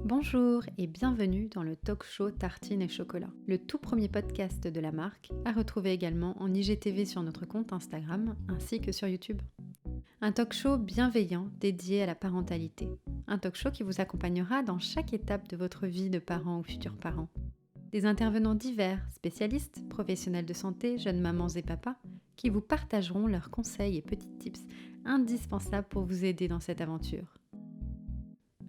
Bonjour et bienvenue dans le talk show Tartine et Chocolat, le tout premier podcast de la marque, à retrouver également en IGTV sur notre compte Instagram ainsi que sur YouTube. Un talk show bienveillant dédié à la parentalité. Un talk show qui vous accompagnera dans chaque étape de votre vie de parent ou futur parent. Des intervenants divers, spécialistes, professionnels de santé, jeunes mamans et papas, qui vous partageront leurs conseils et petits tips indispensables pour vous aider dans cette aventure.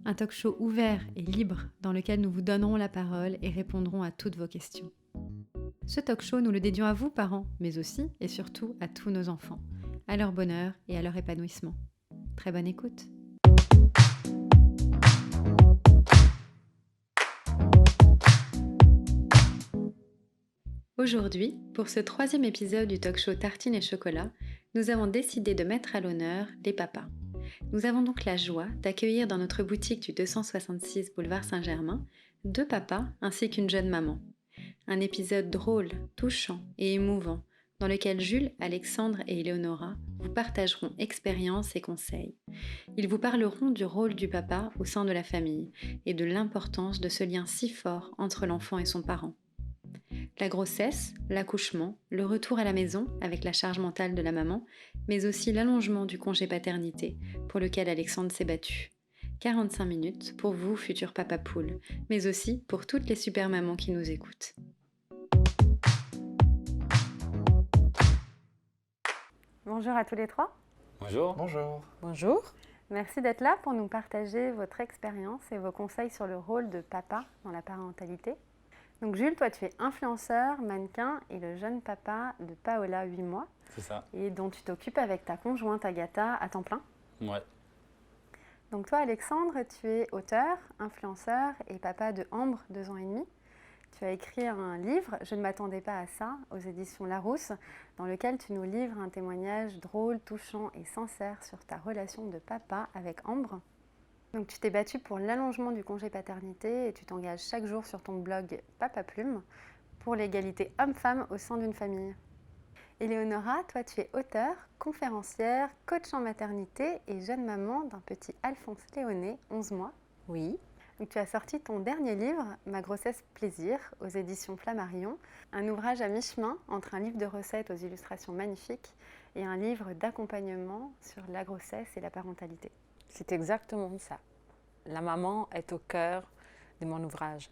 Un talk show ouvert et libre dans lequel nous vous donnerons la parole et répondrons à toutes vos questions. Ce talk show, nous le dédions à vous, parents, mais aussi et surtout à tous nos enfants, à leur bonheur et à leur épanouissement. Très bonne écoute. Aujourd'hui, pour ce 3e épisode du talk show Tartine et Chocolat, nous avons décidé de mettre à l'honneur les papas. Nous avons donc la joie d'accueillir dans notre boutique du 266 boulevard Saint-Germain 2 papas ainsi qu'une jeune maman. Un épisode drôle, touchant et émouvant dans lequel Jules, Alexandre et Eleonora vous partageront expériences et conseils. Ils vous parleront du rôle du papa au sein de la famille et de l'importance de ce lien si fort entre l'enfant et son parent. La grossesse, l'accouchement, le retour à la maison avec la charge mentale de la maman, mais aussi l'allongement du congé paternité pour lequel Alexandre s'est battu. 45 minutes pour vous, futurs papa poule, mais aussi pour toutes les super mamans qui nous écoutent. Bonjour à tous les trois. Bonjour. Bonjour. Bonjour. Merci d'être là pour nous partager votre expérience et vos conseils sur le rôle de papa dans la parentalité. Donc Jules, toi tu es influenceur, mannequin et le jeune papa de Paola, 8 mois. C'est ça. Et dont tu t'occupes avec ta conjointe Agatha à temps plein. Ouais. Donc toi Alexandre, tu es auteur, influenceur et papa de Ambre, 2 ans et demi. Tu as écrit un livre, Je ne m'attendais pas à ça, aux éditions Larousse, dans lequel tu nous livres un témoignage drôle, touchant et sincère sur ta relation de papa avec Ambre. Donc tu t'es battue pour l'allongement du congé paternité et tu t'engages chaque jour sur ton blog Papa Plume pour l'égalité homme-femme au sein d'une famille. Eleonora, toi tu es auteure, conférencière, coach en maternité et jeune maman d'un petit Alphonse Léoné, 11 mois. Oui. Donc, tu as sorti ton dernier livre, Ma grossesse plaisir, aux éditions Flammarion, un ouvrage à mi-chemin entre un livre de recettes aux illustrations magnifiques et un livre d'accompagnement sur la grossesse et la parentalité. C'est exactement ça. La maman est au cœur de mon ouvrage.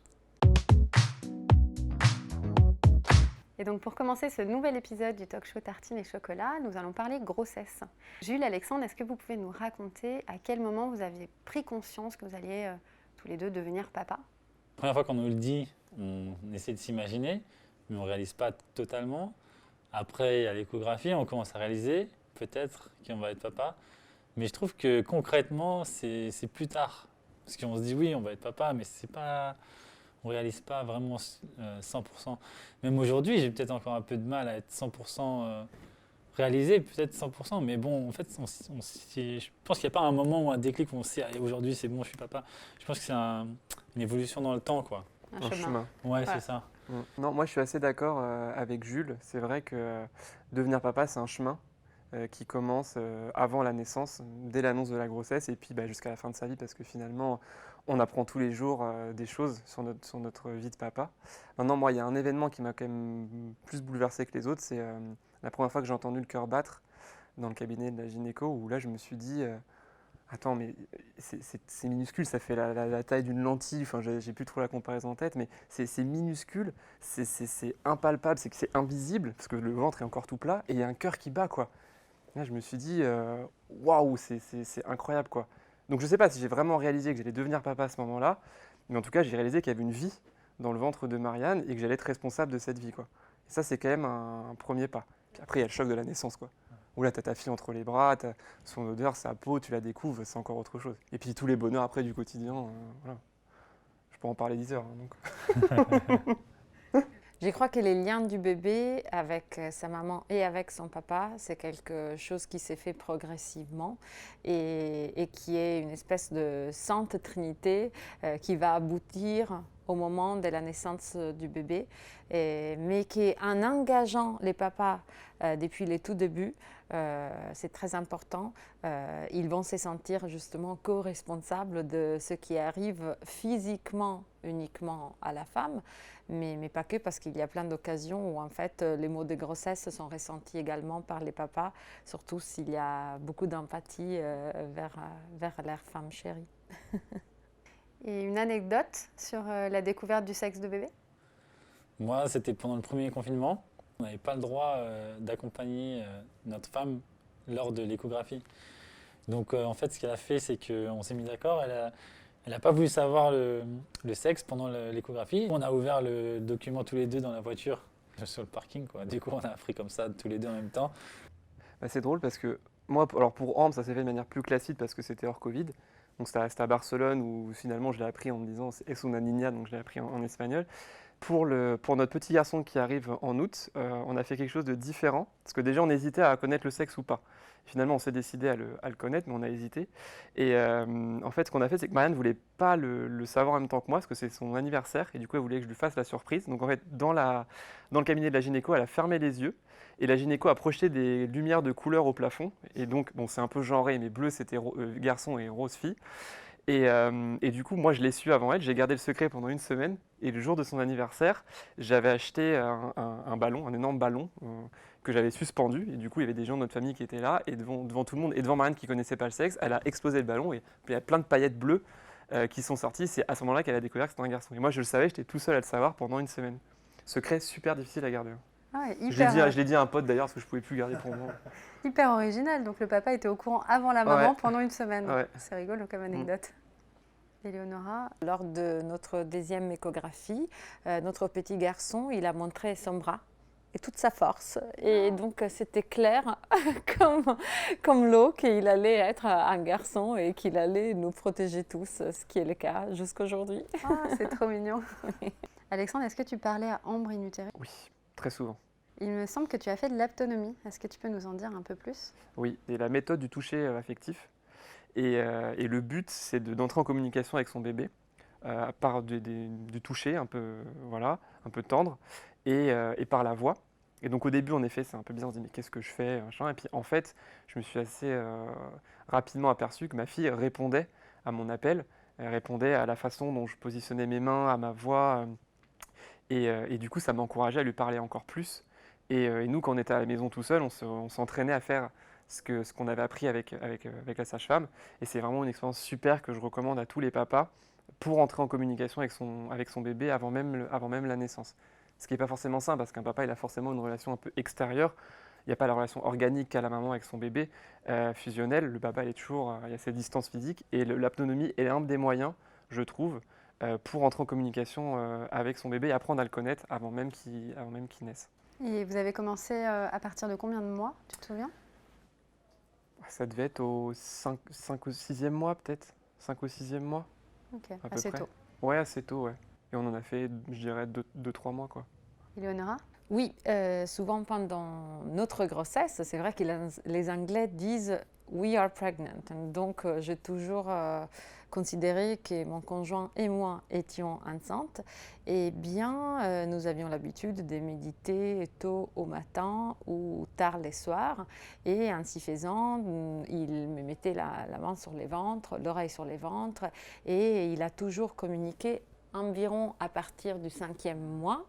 Et donc pour commencer ce nouvel épisode du talk show Tartine et Chocolat, nous allons parler grossesse. Jules, Alexandre, est-ce que vous pouvez nous raconter à quel moment vous aviez pris conscience que vous alliez tous les deux devenir papa ? La première fois qu'on nous le dit, on essaie de s'imaginer, mais on ne réalise pas totalement. Après, il y a l'échographie, on commence à réaliser peut-être qu'on va être papa. Mais je trouve que concrètement, c'est plus tard. Parce qu'on se dit oui, on va être papa, mais c'est pas, on ne réalise pas vraiment 100%. Même aujourd'hui, j'ai peut-être encore un peu de mal à être 100% réalisé, peut-être 100%. Mais bon, en fait, je pense qu'il n'y a pas un moment ou un déclic où on se dit ah, aujourd'hui, c'est bon, je suis papa. Je pense que c'est une évolution dans le temps, quoi. Un chemin. Ouais, c'est ça. Non, moi je suis assez d'accord avec Jules. C'est vrai que devenir papa, c'est un chemin qui commence avant la naissance, dès l'annonce de la grossesse, et puis jusqu'à la fin de sa vie, parce que finalement, on apprend tous les jours des choses sur notre vie de papa. Maintenant, moi, il y a un événement qui m'a quand même plus bouleversé que les autres, c'est la première fois que j'ai entendu le cœur battre dans le cabinet de la gynéco, où là, je me suis dit... Attends, mais c'est minuscule, ça fait la taille d'une lentille, enfin j'ai plus trop la comparaison en tête, mais c'est minuscule, c'est impalpable, c'est invisible, parce que le ventre est encore tout plat, et il y a un cœur qui bat, quoi. Là, je me suis dit, waouh, c'est incroyable, quoi. Donc je sais pas si j'ai vraiment réalisé que j'allais devenir papa à ce moment-là, mais en tout cas, j'ai réalisé qu'il y avait une vie dans le ventre de Marianne, et que j'allais être responsable de cette vie, quoi. Et ça, c'est quand même un premier pas. Puis après, il y a le choc de la naissance, quoi. Où là, tu as ta fille entre les bras, son odeur, sa peau, tu la découvres, c'est encore autre chose. Et puis tous les bonheurs après du quotidien, voilà. Je peux en parler 10 heures. Donc. Je crois que les liens du bébé avec sa maman et avec son papa, c'est quelque chose qui s'est fait progressivement et qui est une espèce de sainte trinité qui va aboutir au moment de la naissance du bébé, mais qui, en engageant les papas depuis les tout débuts, c'est très important. Ils vont se sentir justement co-responsables de ce qui arrive physiquement uniquement à la femme, mais pas que, parce qu'il y a plein d'occasions où en fait les maux de grossesse sont ressentis également par les papas, surtout s'il y a beaucoup d'empathie vers leur femme chérie. Et une anecdote sur la découverte du sexe de bébé? Moi, c'était pendant le premier confinement. On n'avait pas le droit d'accompagner notre femme lors de l'échographie. Donc en fait, ce qu'elle a fait, c'est qu'on s'est mis d'accord. Elle n'a pas voulu savoir le sexe pendant l'échographie. On a ouvert le document tous les deux dans la voiture sur le parking, quoi. Du coup, on a appris comme ça tous les deux en même temps. Bah, c'est drôle parce que moi, alors pour Ambre, ça s'est fait de manière plus classique parce que c'était hors Covid. Donc c'était à Barcelone où finalement je l'ai appris en me disant es una niña, donc je l'ai appris en espagnol. Pour notre petit garçon qui arrive en août, on a fait quelque chose de différent parce que déjà on hésitait à connaître le sexe ou pas. Finalement, on s'est décidé à le connaître, mais on a hésité. Et en fait, ce qu'on a fait, c'est que Marianne ne voulait pas le savoir en même temps que moi, parce que c'est son anniversaire, et du coup, elle voulait que je lui fasse la surprise. Donc en fait, dans le cabinet de la gynéco, elle a fermé les yeux, et la gynéco a projeté des lumières de couleur au plafond. Et donc, bon, c'est un peu genré, mais bleu, c'était garçon et rose fille. Et du coup, moi, je l'ai su avant elle. J'ai gardé le secret pendant une semaine. Et le jour de son anniversaire, j'avais acheté un ballon, un énorme ballon que j'avais suspendu. Et du coup, il y avait des gens de notre famille qui étaient là. Et devant tout le monde, et devant Marianne qui ne connaissait pas le sexe, elle a explosé le ballon. Et puis, il y a plein de paillettes bleues qui sont sorties. C'est à ce moment-là qu'elle a découvert que c'était un garçon. Et moi, je le savais, j'étais tout seul à le savoir pendant une semaine. Secret super difficile à garder. Ah ouais, Je l'ai dit à un pote d'ailleurs, parce que je ne pouvais plus garder pour moi. hyper original. Donc le papa était au courant avant la maman Ouais. pendant une semaine. Ouais. C'est rigolo comme anecdote. Éléonora? Lors de notre deuxième échographie, notre petit garçon, il a montré son bras et toute sa force. Et donc, c'était clair comme l'eau qu'il allait être un garçon et qu'il allait nous protéger tous, ce qui est le cas jusqu'aujourd'hui. Ah, c'est trop mignon. Alexandre, est-ce que tu parlais à Ambre in utero? Oui, très souvent. Il me semble que tu as fait de l'aptonomie. Est-ce que tu peux nous en dire un peu plus? Oui, et la méthode du toucher affectif. Et le but, c'est d'entrer en communication avec son bébé par du toucher un peu, voilà, un peu tendre et par la voix. Et donc au début, en effet, c'est un peu bizarre, on se dit mais qu'est-ce que je fais machin. Et puis en fait, je me suis assez rapidement aperçu que ma fille répondait à mon appel, elle répondait à la façon dont je positionnais mes mains, à ma voix. Et du coup, ça m'encourageait à lui parler encore plus. Et nous, quand on était à la maison tout seul, on s'entraînait à faire ce qu'on avait appris avec la sage-femme. Et c'est vraiment une expérience super que je recommande à tous les papas pour entrer en communication avec son bébé avant même la naissance. Ce qui n'est pas forcément simple parce qu'un papa, il a forcément une relation un peu extérieure. Il n'y a pas la relation organique qu'a la maman avec son bébé, fusionnelle. Le papa, il est toujours, il y a cette distance physique. Et l'aptonomie est un des moyens, je trouve, pour entrer en communication avec son bébé et apprendre à le connaître avant même qu'il naisse. Et vous avez commencé à partir de combien de mois, tu te souviens? Ça devait être au 5 ou 6e mois peut-être, 5 ou 6e mois. Ok, à peu assez près. tôt. Ouais, assez tôt, ouais. Et on en a fait, je dirais, 2-3 mois, quoi. Éléonora? Oui, souvent pendant notre grossesse, c'est vrai que les Anglais disent We are pregnant. Donc, j'ai toujours considéré que mon conjoint et moi étions enceintes. Et bien, nous avions l'habitude de méditer tôt au matin ou tard les soirs. Et ainsi faisant, il me mettait la main sur les ventres, l'oreille sur les ventres. Et il a toujours communiqué environ à partir du 5e mois.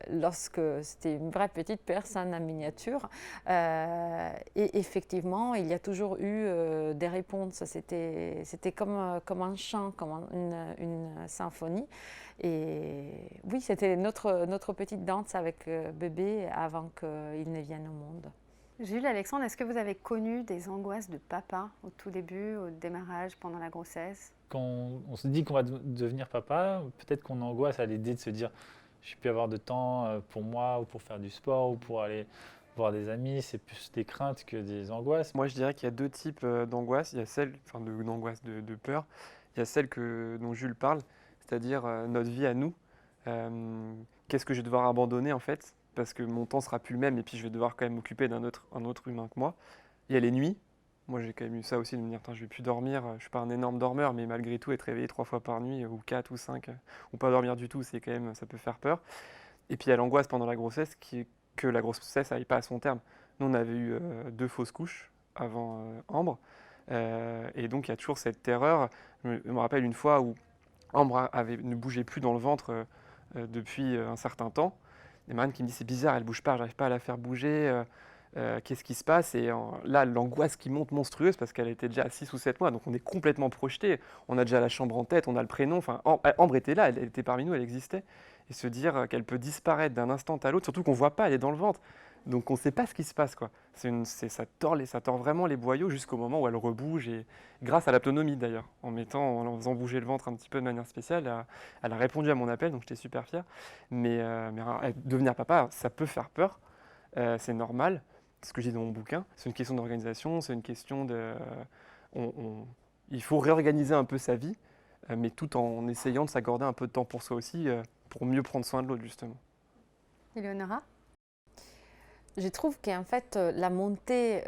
Lorsque c'était une vraie petite personne en miniature. Et effectivement, il y a toujours eu des réponses. C'était comme un chant, comme une symphonie. Et oui, c'était notre petite danse avec bébé avant qu'il ne vienne au monde. Jules, Alexandre, est-ce que vous avez connu des angoisses de papa au tout début, au démarrage, pendant la grossesse? Quand on se dit qu'on va devenir papa, peut-être qu'on angoisse à l'idée de se dire je ne vais plus avoir de temps pour moi ou pour faire du sport ou pour aller voir des amis. C'est plus des craintes que des angoisses. Moi, je dirais qu'il y a deux types d'angoisse. Il y a celle, enfin d'angoisse, de peur. Il y a celle dont Jules parle, c'est-à-dire notre vie à nous. Qu'est-ce que je vais devoir abandonner en fait, parce que mon temps sera plus le même et puis je vais devoir quand même m'occuper un autre humain que moi. Il y a les nuits. Moi, j'ai quand même eu ça aussi, de me dire, je vais plus dormir. Je suis pas un énorme dormeur, mais malgré tout, être réveillé 3 fois par nuit, ou 4 ou 5, ou pas dormir du tout, c'est quand même, ça peut faire peur. Et puis, il y a l'angoisse pendant la grossesse, qui est que la grossesse n'aille pas à son terme. Nous, on avait eu 2 fausses couches avant Ambre. Et donc, il y a toujours cette terreur. Je me rappelle une fois où Ambre ne bougeait plus dans le ventre depuis un certain temps. Et Marianne qui me dit, c'est bizarre, elle bouge pas, j'arrive pas à la faire bouger. Qu'est-ce qui se passe? Et là, l'angoisse qui monte monstrueuse parce qu'elle était déjà à 6 ou 7 mois, donc on est complètement projeté. On a déjà la chambre en tête, on a le prénom. Enfin, Ambre était là, elle était parmi nous, elle existait. Et se dire qu'elle peut disparaître d'un instant à l'autre, surtout qu'on ne voit pas, elle est dans le ventre. Donc on ne sait pas ce qui se passe, quoi. Ça tord vraiment les boyaux jusqu'au moment où elle rebouge, et grâce à l'autonomie d'ailleurs, en faisant bouger le ventre un petit peu de manière spéciale, elle a répondu à mon appel, donc j'étais super fier. Mais devenir papa, ça peut faire peur, c'est normal. C'est ce que j'ai dit dans mon bouquin, c'est une question d'organisation, c'est une question de... il faut réorganiser un peu sa vie, mais tout en essayant de s'accorder un peu de temps pour soi aussi, pour mieux prendre soin de l'autre, justement. Éléonora? Je trouve qu'en fait, la montée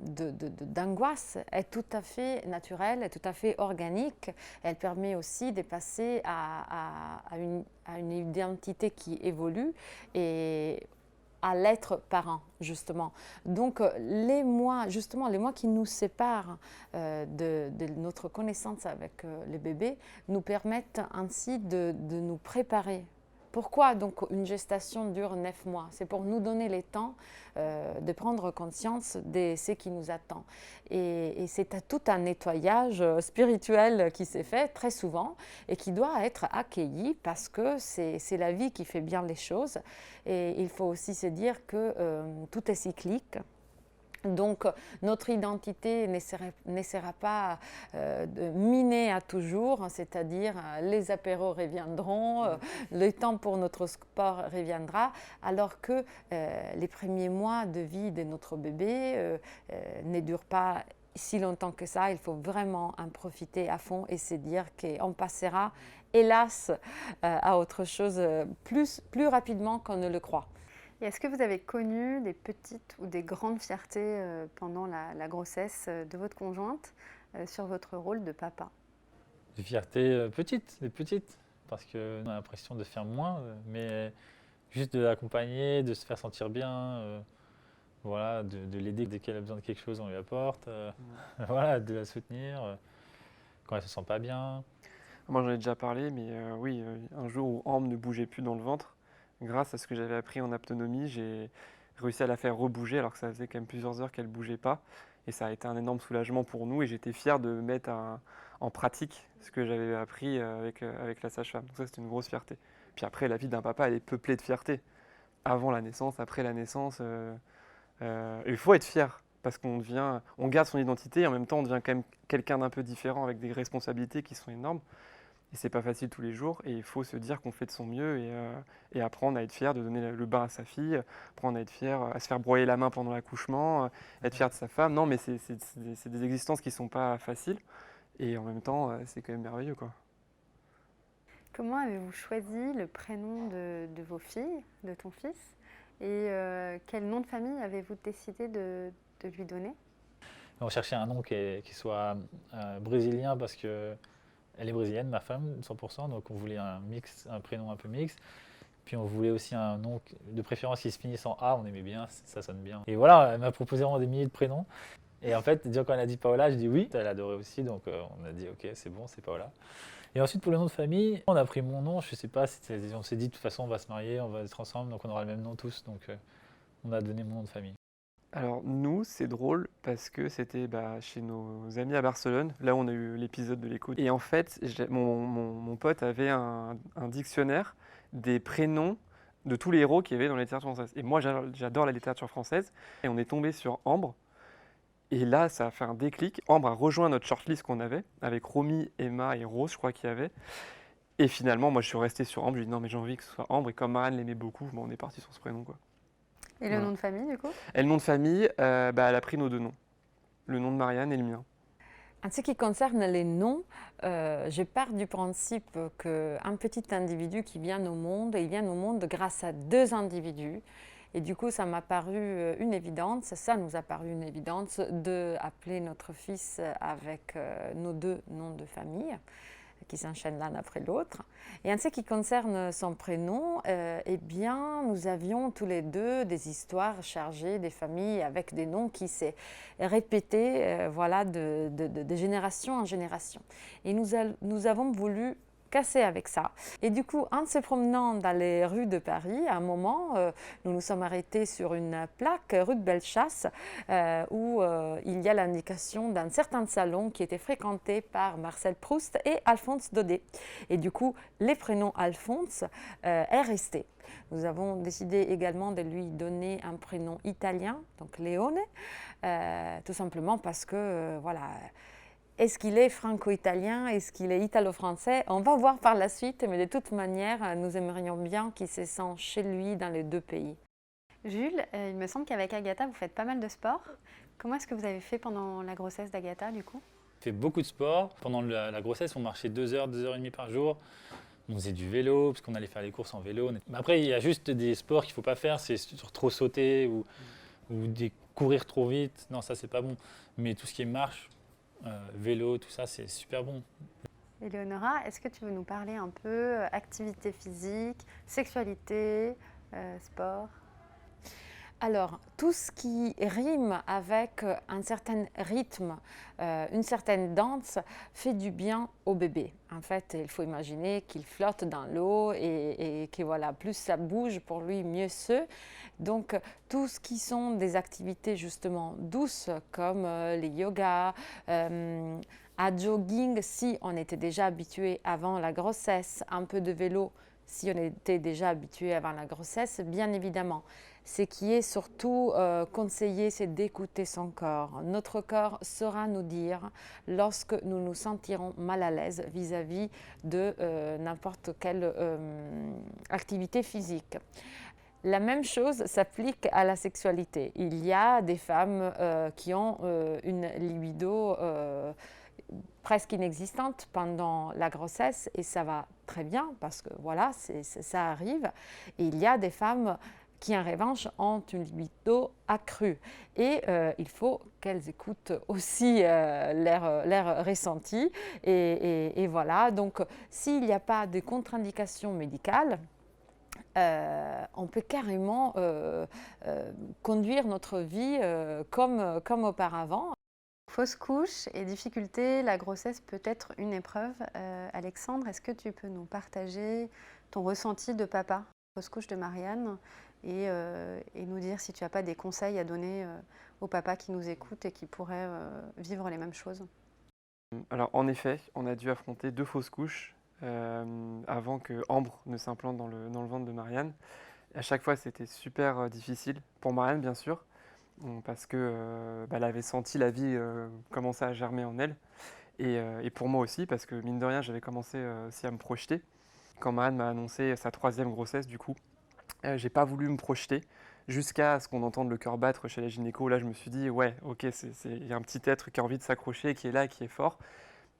d'angoisse est tout à fait naturelle, est tout à fait organique. Elle permet aussi de passer à une identité qui évolue et à l'être parent, justement. Donc, les mois qui nous séparent de notre connaissance avec le bébé nous permettent ainsi de nous préparer. Pourquoi donc une gestation dure 9 mois? C'est pour nous donner le temps de prendre conscience de ce qui nous attend. Et c'est tout un nettoyage spirituel qui s'est fait très souvent et qui doit être accueilli parce que c'est la vie qui fait bien les choses. Et il faut aussi se dire que tout est cyclique. Donc, notre identité ne sera pas minée à toujours, c'est-à-dire les apéros reviendront, le temps pour notre sport reviendra, alors que les premiers mois de vie de notre bébé ne durent pas si longtemps que ça. Il faut vraiment en profiter à fond et se dire qu'on passera, hélas, à autre chose plus rapidement qu'on ne le croit. Et est-ce que vous avez connu des petites ou des grandes fiertés pendant la grossesse de votre conjointe sur votre rôle de papa? Des fiertés petites, parce qu'on a l'impression de faire moins, mais juste de l'accompagner, de se faire sentir bien, voilà, de l'aider dès qu'elle a besoin de quelque chose, on lui apporte, voilà, de la soutenir quand elle se sent pas bien. Moi, j'en ai déjà parlé, mais oui, un jour où Ambre ne bougeait plus dans le ventre, grâce à ce que j'avais appris en autonomie, j'ai réussi à la faire rebouger alors que ça faisait quand même plusieurs heures qu'elle ne bougeait pas. Et ça a été un énorme soulagement pour nous et j'étais fier de mettre en pratique ce que j'avais appris avec la sage-femme. Donc ça, c'était une grosse fierté. Puis après, la vie d'un papa, elle est peuplée de fierté. Avant la naissance, après la naissance, il faut être fier parce on garde son identité et en même temps, on devient quand même quelqu'un d'un peu différent avec des responsabilités qui sont énormes. Et c'est pas facile tous les jours, et il faut se dire qu'on fait de son mieux et apprendre à être fier de donner le bain à sa fille, apprendre à être fier, à se faire broyer la main pendant l'accouchement, être fier de sa femme. Non, mais c'est des existences qui sont pas faciles, et en même temps, c'est quand même merveilleux, quoi. Comment avez-vous choisi le prénom de vos filles, de ton fils? Et quel nom de famille avez-vous décidé de lui donner? On cherchait un nom qui soit brésilien parce que elle est brésilienne, ma femme, 100%, donc on voulait un prénom un peu mix. Puis on voulait aussi un nom de préférence qui se finisse en A, on aimait bien, ça sonne bien. Et voilà, elle m'a proposé vraiment des milliers de prénoms. Et en fait, quand elle a dit Paola, je dis oui. Elle adorait aussi, donc on a dit ok, c'est bon, c'est Paola. Et ensuite, pour le nom de famille, on a pris mon nom, je sais pas, on s'est dit de toute façon, on va se marier, on va être ensemble, donc on aura le même nom tous, donc on a donné mon nom de famille. Alors nous, c'est drôle parce que c'était chez nos amis à Barcelone, là où on a eu l'épisode de l'écoute. Et en fait, mon pote avait un dictionnaire des prénoms de tous les héros qu'il y avait dans la littérature française. Et moi, j'adore la littérature française. Et on est tombé sur Ambre. Et là, ça a fait un déclic. Ambre a rejoint notre shortlist qu'on avait, avec Romy, Emma et Rose, je crois qu'il y avait. Et finalement, moi, je suis resté sur Ambre. J'ai dit non, mais j'ai envie que ce soit Ambre. Et comme Marianne l'aimait beaucoup, on est parti sur ce prénom, quoi. Et le nom de famille, du coup? Et le nom de famille, elle a pris nos 2 noms. Le nom de Marianne et le mien. En ce qui concerne les noms, je pars du principe qu'un petit individu qui vient au monde, il vient au monde grâce à 2 individus. Et du coup, ça m'a paru une évidence, ça nous a paru une évidence d'appeler notre fils avec nos 2 noms de famille. qui s'enchaînent l'un après l'autre. Et en ce qui concerne son prénom, eh bien, nous avions tous les deux des histoires chargées, des familles avec des noms qui s'est répétés voilà, de génération en génération. Et nous avons voulu casser avec ça. Et du coup, en se promenant dans les rues de Paris, à un moment, nous nous sommes arrêtés sur une plaque rue de Bellechasse où il y a l'indication d'un certain salon qui était fréquenté par Marcel Proust et Alphonse Daudet. Et du coup, les prénoms Alphonse est resté. Nous avons décidé également de lui donner un prénom italien, donc Leone, tout simplement parce que, voilà, est-ce qu'il est franco-italien? Est-ce qu'il est italo-français? On va voir par la suite, mais de toute manière, nous aimerions bien qu'il se sente chez lui dans les deux pays. Jules, il me semble qu'avec Agatha, vous faites pas mal de sport. Comment est-ce que vous avez fait pendant la grossesse d'Agatha, du coup? On fait beaucoup de sport. Pendant la grossesse, on marchait 2 heures, 2 heures et demie par jour. On faisait du vélo, parce qu'on allait faire les courses en vélo. Mais après, il y a juste des sports qu'il ne faut pas faire, c'est trop sauter ou courir trop vite. Non, ça, c'est pas bon. Mais tout ce qui est marche, vélo, tout ça, c'est super bon. Éléonora, est-ce que tu veux nous parler un peu activité physique, sexualité, sport? Alors, tout ce qui rime avec un certain rythme, une certaine danse, fait du bien au bébé. En fait, il faut imaginer qu'il flotte dans l'eau et que voilà, plus ça bouge pour lui, mieux c'est. Donc, tout ce qui sont des activités justement douces comme les yogas, à jogging si on était déjà habitué avant la grossesse, un peu de vélo si on était déjà habitué avant la grossesse, bien évidemment. Ce qui est surtout conseillé, c'est d'écouter son corps. Notre corps saura nous dire lorsque nous nous sentirons mal à l'aise vis-à-vis de n'importe quelle activité physique. La même chose s'applique à la sexualité. Il y a des femmes qui ont une libido presque inexistante pendant la grossesse et ça va très bien parce que voilà, ça arrive. Et il y a des femmes qui en revanche ont une libido accrue. Et il faut qu'elles écoutent aussi leur ressenti. Et voilà, donc s'il n'y a pas de contre-indication médicale, on peut carrément conduire notre vie comme auparavant. Fausse couche et difficulté, la grossesse peut être une épreuve. Alexandre, est-ce que tu peux nous partager ton ressenti de papa, fausse couche de Marianne, et nous dire si tu n'as pas des conseils à donner aux papas qui nous écoutent et qui pourraient vivre les mêmes choses? Alors en effet, on a dû affronter 2 fausses couches avant que Ambre ne s'implante dans le ventre de Marianne. À chaque fois, c'était super difficile, pour Marianne bien sûr, parce que elle avait senti la vie commencer à germer en elle. Et pour moi aussi, parce que mine de rien, j'avais commencé aussi à me projeter. Quand Marianne m'a annoncé sa 3e grossesse, du coup, j'ai pas voulu me projeter jusqu'à ce qu'on entende le cœur battre chez la gynéco. Là, je me suis dit, ouais, ok, il y a un petit être qui a envie de s'accrocher, qui est là, qui est fort.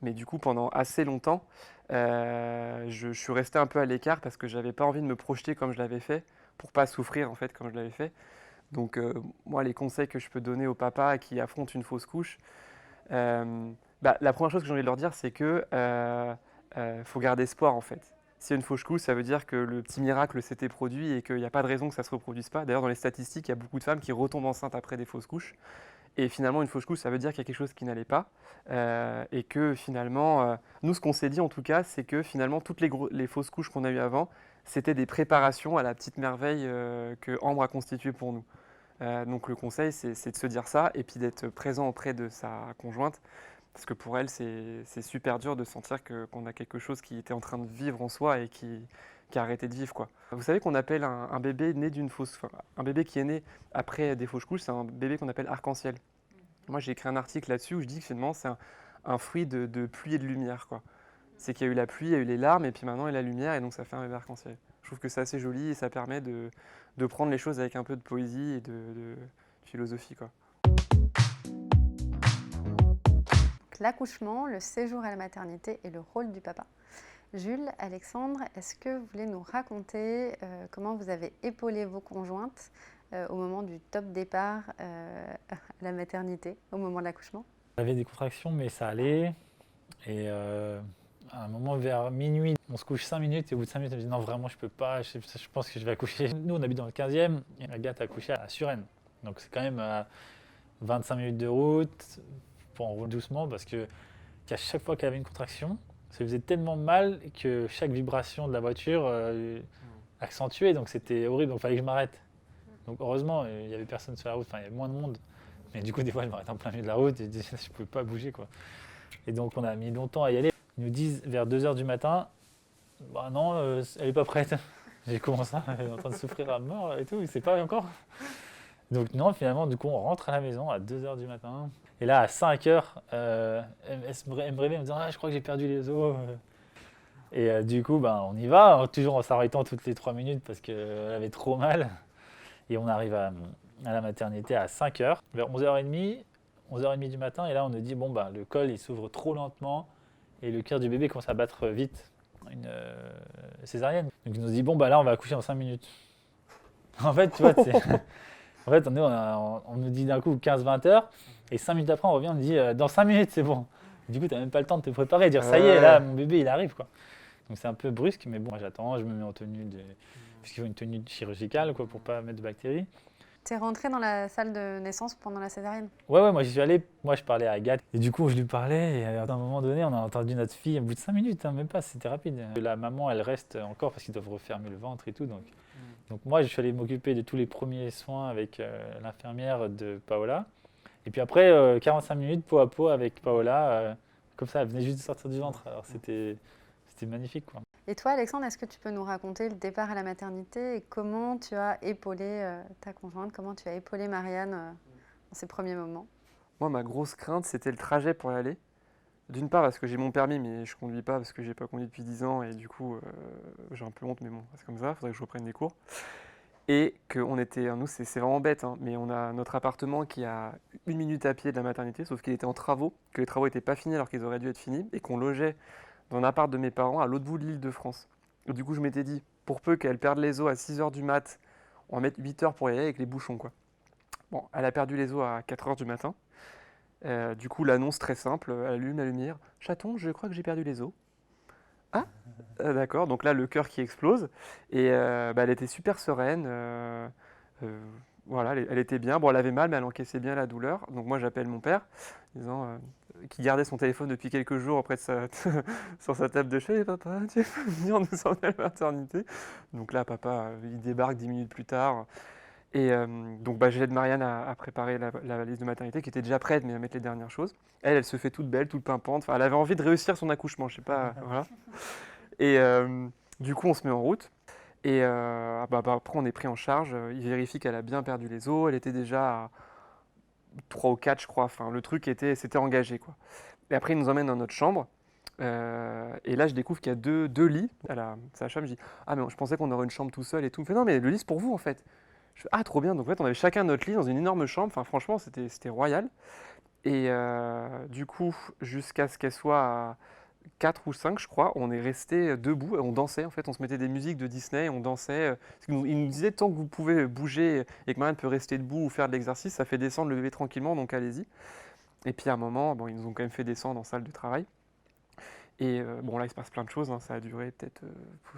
Mais du coup, pendant assez longtemps, je suis resté un peu à l'écart parce que j'avais pas envie de me projeter comme je l'avais fait, pour pas souffrir en fait comme je l'avais fait. Donc moi, les conseils que je peux donner aux papas qui affrontent une fausse couche, la première chose que j'ai envie de leur dire, c'est que faut garder espoir en fait. S'il y a une fausse couche, ça veut dire que le petit miracle s'était produit et qu'il n'y a pas de raison que ça ne se reproduise pas. D'ailleurs, dans les statistiques, il y a beaucoup de femmes qui retombent enceintes après des fausses couches. Et finalement, une fausse couche, ça veut dire qu'il y a quelque chose qui n'allait pas. Et que finalement, nous, ce qu'on s'est dit en tout cas, c'est que finalement, toutes les fausses couches qu'on a eues avant, c'était des préparations à la petite merveille que Ambre a constituée pour nous. Donc le conseil, c'est de se dire ça et puis d'être présent auprès de sa conjointe. Parce que pour elle, c'est super dur de sentir qu'on a quelque chose qui était en train de vivre en soi et qui a arrêté de vivre, quoi. Vous savez qu'on appelle un bébé né d'une fausse, enfin, un bébé qui est né après des fausses couches, c'est un bébé qu'on appelle arc-en-ciel. Moi, j'ai écrit un article là-dessus où je dis que finalement, c'est un fruit de pluie et de lumière, quoi. C'est qu'il y a eu la pluie, il y a eu les larmes et puis maintenant il y a la lumière et donc ça fait un bébé arc-en-ciel. Je trouve que c'est assez joli et ça permet de prendre les choses avec un peu de poésie et de philosophie, quoi. L'accouchement, le séjour à la maternité et le rôle du papa. Jules, Alexandre, est-ce que vous voulez nous raconter comment vous avez épaulé vos conjointes au moment du top départ à la maternité, au moment de l'accouchement? J'avais des contractions, mais ça allait. Et À un moment, vers minuit, on se couche 5 minutes et au bout de 5 minutes, elle me dit non, vraiment, je peux pas, je pense que je vais accoucher. Nous, on habite dans le 15e et Agathe a accouché à Suresnes. Donc c'est quand même 25 minutes de route, on roule doucement parce que qu'à chaque fois qu'elle avait une contraction, ça lui faisait tellement mal que chaque vibration de la voiture accentuait, donc c'était horrible, donc il fallait que je m'arrête. Donc heureusement, il n'y avait personne sur la route, enfin il y avait moins de monde. Mais du coup, des fois, je m'arrête en plein milieu de la route et je ne pouvais pas bouger, quoi. Et donc on a mis longtemps à y aller. Ils nous disent vers 2h du matin, bah non, elle n'est pas prête. J'ai commencé, elle est en train de souffrir à mort et tout, c'est pas encore. Donc non, finalement, du coup, on rentre à la maison à 2h du matin. Et là, à 5h, elle me réveille en me disant ah, je crois que j'ai perdu les os. Et du coup, ben, on y va, toujours en s'arrêtant toutes les 3 minutes parce qu'elle avait trop mal. Et on arrive à la maternité à 5h, vers 11h30 du matin. Et là, on nous dit bon, ben, le col il s'ouvre trop lentement et le cœur du bébé commence à battre vite. Une césarienne. Donc, il nous dit bon, bah là, on va accoucher en 5 minutes. En fait, tu vois, en fait, on nous dit d'un coup 15-20 heures, et 5 minutes après, on revient, on nous dit dans 5 minutes, c'est bon. Du coup, tu n'as même pas le temps de te préparer, dire ça y est, là, mon bébé, il arrive, quoi. Donc, c'est un peu brusque, mais bon, moi, j'attends, je me mets en tenue, puisqu'il faut une tenue chirurgicale, quoi, pour ne pas mettre de bactéries. T'es rentré dans la salle de naissance pendant la césarienne? Ouais, moi, j'y suis allé, moi, je parlais à Agathe, et du coup, je lui parlais, et à un moment donné, on a entendu notre fille au bout de 5 minutes, hein, même pas, c'était rapide. La maman, elle reste encore parce qu'ils doivent refermer le ventre et tout, donc moi, je suis allé m'occuper de tous les premiers soins avec l'infirmière de Paola. Et puis après, 45 minutes, peau à peau avec Paola. Comme ça, elle venait juste de sortir du ventre. Alors c'était magnifique, quoi. Et toi, Alexandre, est-ce que tu peux nous raconter le départ à la maternité et comment tu as épaulé ta conjointe, comment tu as épaulé Marianne dans ces premiers moments? Moi, ma grosse crainte, c'était le trajet pour y aller. D'une part parce que j'ai mon permis, mais je conduis pas parce que j'ai pas conduit depuis 10 ans et du coup, j'ai un peu honte, mais bon, c'est comme ça, il faudrait que je reprenne des cours. Et qu'on était, nous c'est vraiment bête, hein, mais on a notre appartement qui a 1 minute à pied de la maternité, sauf qu'il était en travaux, que les travaux n'étaient pas finis alors qu'ils auraient dû être finis, et qu'on logeait dans un appart de mes parents à l'autre bout de l'Île-de-France. Et du coup, je m'étais dit, pour peu qu'elle perde les os à 6h du mat, on va mettre 8 heures pour y aller avec les bouchons, quoi. Bon, elle a perdu les os à 4h du matin. Du coup, l'annonce très simple, elle allume la lumière. Chaton, je crois que j'ai perdu les os. Ah, d'accord. Donc là, le cœur qui explose. Et elle était super sereine. Voilà, elle était bien. Bon, elle avait mal, mais elle encaissait bien la douleur. Donc moi, j'appelle mon père, disant, qui gardait son téléphone depuis quelques jours auprès de sur sa table de chevet. Papa, tu peux venir nous emmener à la maternité? Donc là, papa, il débarque 10 minutes plus tard. Et donc j'aide Marianne à préparer la valise de maternité qui était déjà prête, mais à mettre les dernières choses. Elle se fait toute belle, toute pimpante. Enfin, elle avait envie de réussir son accouchement, je sais pas. Voilà. Et du coup, on se met en route. Et après, on est pris en charge. Il vérifie qu'elle a bien perdu les os. Elle était déjà à 3 ou 4, je crois. Enfin, le truc s'était engagé, quoi. Et après, il nous emmène dans notre chambre. Et là, je découvre qu'il y a deux lits. Sa femme, je dis ah, mais je pensais qu'on aurait une chambre tout seul et tout. Il me fait non, mais le lit, c'est pour vous, en fait. Je fais, ah, trop bien. Donc, en fait, on avait chacun notre lit dans une énorme chambre. Enfin, franchement, c'était royal. Et du coup, jusqu'à ce qu'elle soit à 4 ou 5, je crois, on est resté debout. On dansait, en fait. On se mettait des musiques de Disney. On dansait. Il nous disait, tant que vous pouvez bouger et que Marianne peut rester debout ou faire de l'exercice, ça fait descendre le bébé tranquillement. Donc, allez-y. Et puis, à un moment, ils nous ont quand même fait descendre en salle de travail. Et là, il se passe plein de choses. Hein. Ça a duré peut-être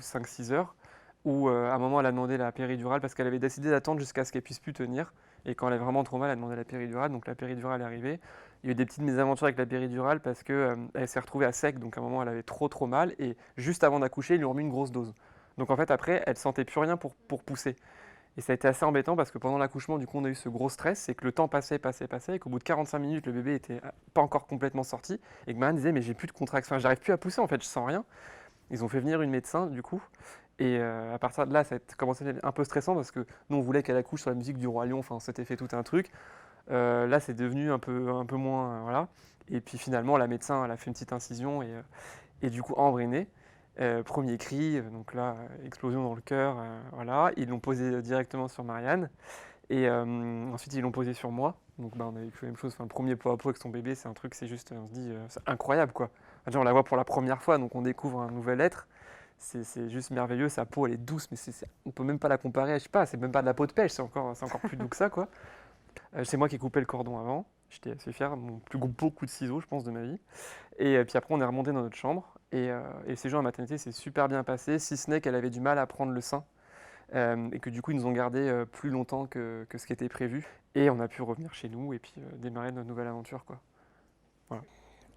5-6 heures. Où à un moment, elle a demandé la péridurale parce qu'elle avait décidé d'attendre jusqu'à ce qu'elle puisse plus tenir. Et quand elle avait vraiment trop mal, elle a demandé la péridurale. Donc la péridurale est arrivée. Il y a eu des petites mésaventures avec la péridurale parce qu'elle s'est retrouvée à sec. Donc à un moment, elle avait trop mal. Et juste avant d'accoucher, ils lui ont mis une grosse dose. Donc en fait, après, elle ne sentait plus rien pour pousser. Et ça a été assez embêtant parce que pendant l'accouchement, du coup, on a eu ce gros stress. C'est que le temps passait. Et qu'au bout de 45 minutes, le bébé était pas encore complètement sorti. Et que Marianne disait, mais j'ai plus de contraction. Enfin, j'arrive plus à pousser, en fait, je sens rien. Ils ont fait venir une médecin, du coup. Et à partir de là, ça a commencé à être un peu stressant parce que nous, on voulait qu'elle accouche sur la musique du Roi Lion. Enfin, on s'était fait tout un truc. Là, c'est devenu un peu moins. Voilà. Et puis finalement, la médecin, elle a fait une petite incision et du coup, embryné. Premier cri, donc là, explosion dans le cœur. Voilà. Ils l'ont posé directement sur Marianne. Et ensuite, ils l'ont posé sur moi. Donc, on a fait la même chose. Enfin, le premier pot à pot avec son bébé, c'est un truc, c'est juste, on se dit, c'est incroyable, quoi. Déjà, on la voit pour la première fois, donc on découvre un nouvel être. C'est juste merveilleux, sa peau elle est douce, mais on peut même pas la comparer, je sais pas, c'est même pas de la peau de pêche, c'est encore plus doux que ça, quoi. C'est moi qui ai coupé le cordon avant, j'étais assez fier, mon plus beau coup de ciseaux, je pense, de ma vie. Et puis après, on est remonté dans notre chambre, Et le séjour à la maternité s'est super bien passé, si ce n'est qu'elle avait du mal à prendre le sein. Et que du coup, ils nous ont gardés plus longtemps que ce qui était prévu. Et on a pu revenir chez nous et puis démarrer notre nouvelle aventure, quoi. Voilà.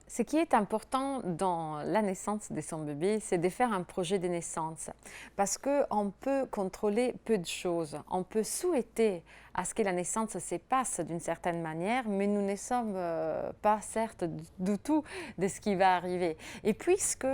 Ce qui est important dans la naissance de son bébé, c'est de faire un projet de naissance. Parce qu'on peut contrôler peu de choses. On peut souhaiter à ce que la naissance se passe d'une certaine manière, mais nous ne sommes pas certes du tout de ce qui va arriver. Et puisque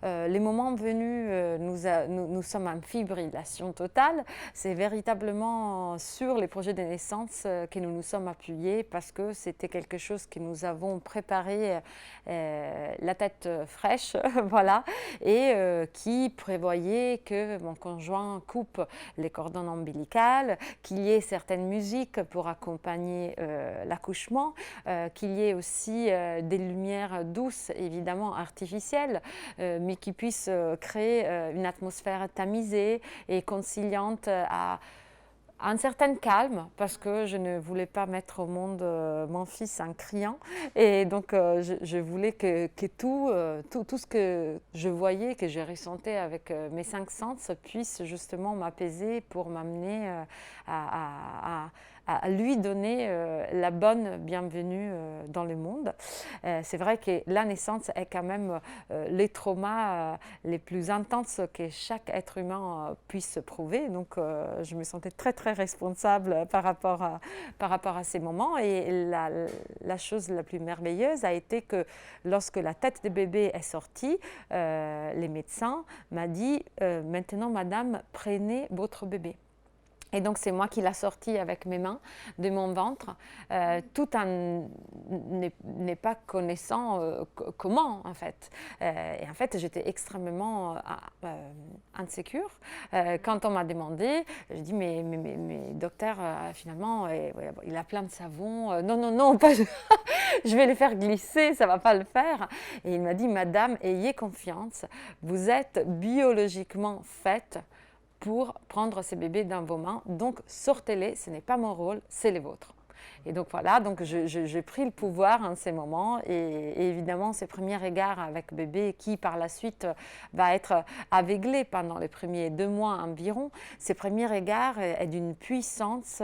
les moments venus, nous sommes en fibrillation totale, c'est véritablement sur les projets de naissance que nous nous sommes appuyés parce que c'était quelque chose que nous avons préparé la tête fraîche, voilà, et qui prévoyait que mon conjoint coupe les cordons ombilicales, qu'il y ait certaines musiques pour accompagner l'accouchement, qu'il y ait aussi des lumières douces, évidemment artificielles, mais qui puissent créer une atmosphère tamisée et conciliante à un certain calme, parce que je ne voulais pas mettre au monde mon fils en criant. Et donc, je voulais que tout ce que je voyais, que je ressentais avec mes 5 sens, puisse justement m'apaiser pour m'amener à lui donner la bonne bienvenue dans le monde. C'est vrai que la naissance est quand même les traumas les plus intenses que chaque être humain puisse prouver. Donc, je me sentais très, très responsable par rapport à ces moments. Et la chose la plus merveilleuse a été que lorsque la tête de bébé est sortie, les médecins m'ont dit « Maintenant, madame, prenez votre bébé ». Et donc, c'est moi qui l'ai sorti avec mes mains de mon ventre, tout en n'est pas connaissant comment, en fait. Et en fait, j'étais extrêmement insécure. Quand on m'a demandé, je dis, mais docteur, finalement, il a plein de savon. Non, pas, je vais le faire glisser, ça ne va pas le faire. Et il m'a dit, madame, ayez confiance, vous êtes biologiquement faite pour prendre ces bébés dans vos mains. Donc, sortez-les, ce n'est pas mon rôle, c'est les vôtres. Et donc voilà, donc j'ai pris le pouvoir en ces moments et évidemment, ces premiers regards avec bébé qui par la suite va être aveuglé pendant les premiers 2 mois environ, ces premiers regards est d'une puissance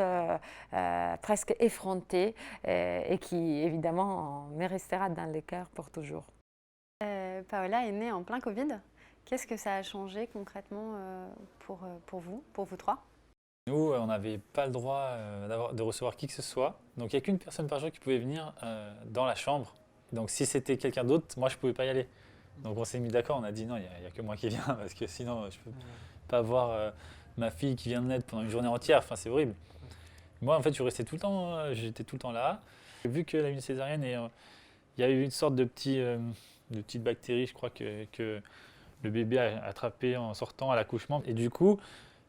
presque effrontée et qui évidemment me restera dans le cœur pour toujours. Paola est née en plein Covid. Qu'est-ce que ça a changé concrètement pour vous 3 ? Nous, on n'avait pas le droit de recevoir qui que ce soit. Donc, il n'y a qu'une personne par jour qui pouvait venir dans la chambre. Donc, si c'était quelqu'un d'autre, moi, je ne pouvais pas y aller. Donc, on s'est mis d'accord. On a dit non, il n'y a que moi qui viens parce que sinon, je ne peux pas voir ma fille qui vient de naître pendant une journée entière. Enfin, c'est horrible. Moi, en fait, je restais tout le temps. J'étais tout le temps là. Vu que la césarienne, il y a eu une sorte de petite bactérie, je crois, que le bébé a attrapé en sortant à l'accouchement. Et du coup,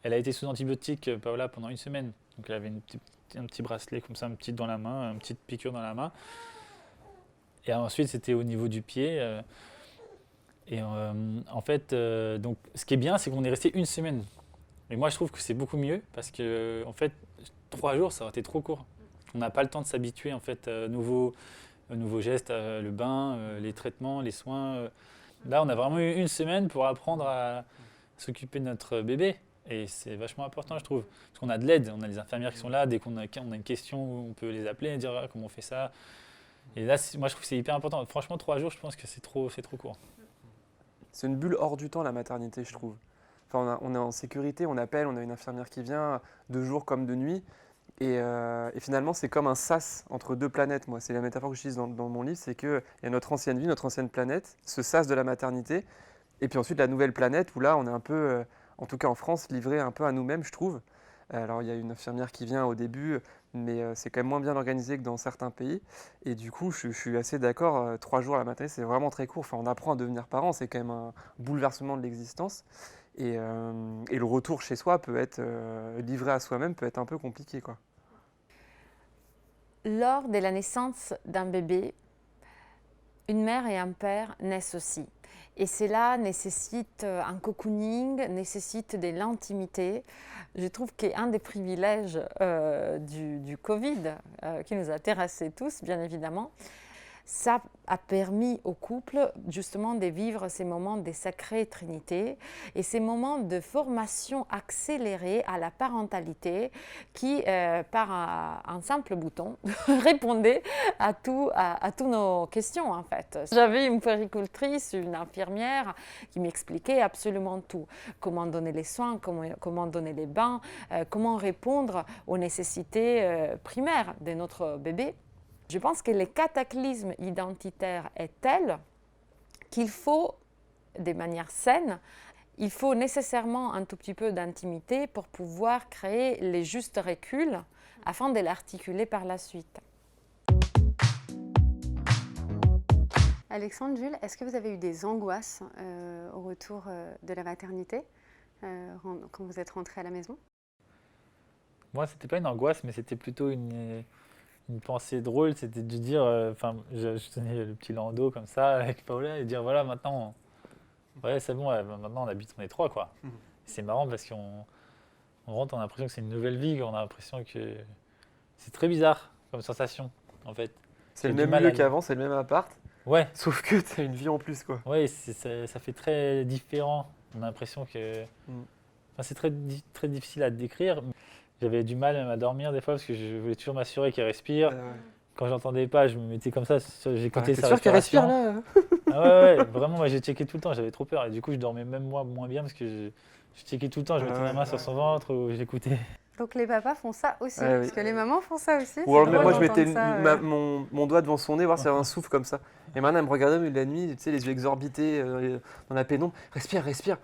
elle a été sous antibiotiques, Paola, pendant 1 semaine. Donc elle avait un petit bracelet comme ça, une petite dans la main, une petite piqûre dans la main. Et ensuite, c'était au niveau du pied. En fait, donc, ce qui est bien, c'est qu'on est resté 1 semaine. Et moi, je trouve que c'est beaucoup mieux parce que, en fait, 3 jours, ça aurait été trop court. On n'a pas le temps de s'habituer, en fait, nouveaux gestes, le bain, les traitements, les soins. Là, on a vraiment eu 1 semaine pour apprendre à s'occuper de notre bébé. Et c'est vachement important, je trouve. Parce qu'on a de l'aide, on a des infirmières qui sont là. Dès qu'on a une question, on peut les appeler et dire comment on fait ça. Et là, moi, je trouve que c'est hyper important. Franchement, 3 jours, je pense que c'est trop court. C'est une bulle hors du temps, la maternité, je trouve. Enfin, on est en sécurité, on appelle, on a une infirmière qui vient, de jour comme de nuit. Et finalement, c'est comme un sas entre 2 planètes. Moi, c'est la métaphore que j'utilise dans mon livre, c'est qu'il y a notre ancienne vie, notre ancienne planète, ce sas de la maternité, et puis ensuite la nouvelle planète où là, on est un peu, en tout cas en France, livré un peu à nous-mêmes, je trouve. Alors, il y a une infirmière qui vient au début, mais c'est quand même moins bien organisé que dans certains pays. Et du coup, je suis assez d'accord, 3 jours à la maternité, c'est vraiment très court. Enfin, on apprend à devenir parent, c'est quand même un bouleversement de l'existence. Et le retour chez soi peut être, livré à soi-même, peut être un peu compliqué, quoi. Lors de la naissance d'un bébé, une mère et un père naissent aussi. Et cela nécessite un cocooning, nécessite de l'intimité. Je trouve qu'un des privilèges du Covid, qui nous a terrassés tous, bien évidemment, ça a permis au couple justement de vivre ces moments de sacrée trinité et ces moments de formation accélérée à la parentalité qui, par un simple bouton, répondait à toutes nos questions en fait. J'avais une puéricultrice, une infirmière qui m'expliquait absolument tout. Comment donner les soins, comment donner les bains, comment répondre aux nécessités primaires de notre bébé. Je pense que le cataclysme identitaire est tel qu'il faut, de manière saine, il faut nécessairement un tout petit peu d'intimité pour pouvoir créer les justes reculs afin de l'articuler par la suite. Alexandre, Jules, est-ce que vous avez eu des angoisses au retour de la maternité quand vous êtes rentrés à la maison? Moi, c'était pas une angoisse, mais c'était plutôt une pensée drôle, c'était de dire, je tenais le petit landau comme ça avec Paola et dire voilà, maintenant, ouais, c'est bon, ouais, maintenant on est trois, quoi. C'est marrant parce qu'on rentre, on a l'impression que c'est une nouvelle vie, on a l'impression que c'est très bizarre comme sensation, en fait. C'est le J'ai du même mal lieu à qu'avant, c'est le même appart, Ouais, sauf que tu as une vie en plus, quoi. ouais, ça fait très différent. On a l'impression que, c'est très difficile à décrire. J'avais du mal même à dormir des fois parce que je voulais toujours m'assurer qu'il respire. Ouais. Quand j'entendais pas, je me mettais comme ça, j'écoutais T'es sa sûr qu'il respire respiration. là? Ah ouais, vraiment, moi j'ai checké tout le temps, j'avais trop peur. Et du coup, je dormais même moi moins bien parce que je checkais tout le temps, je mettais ma main sur son ventre ou j'écoutais. Donc les papas font ça aussi, Ouais, parce oui. que les mamans font ça aussi. Ou alors C'est même moi drôle je mettais d'entendre ça, mon doigt devant son nez, voir s'il y avait un souffle comme ça. Et maintenant elle me regardait au milieu de la nuit, tu sais, les yeux exorbités dans la pénombre. Respire, respire.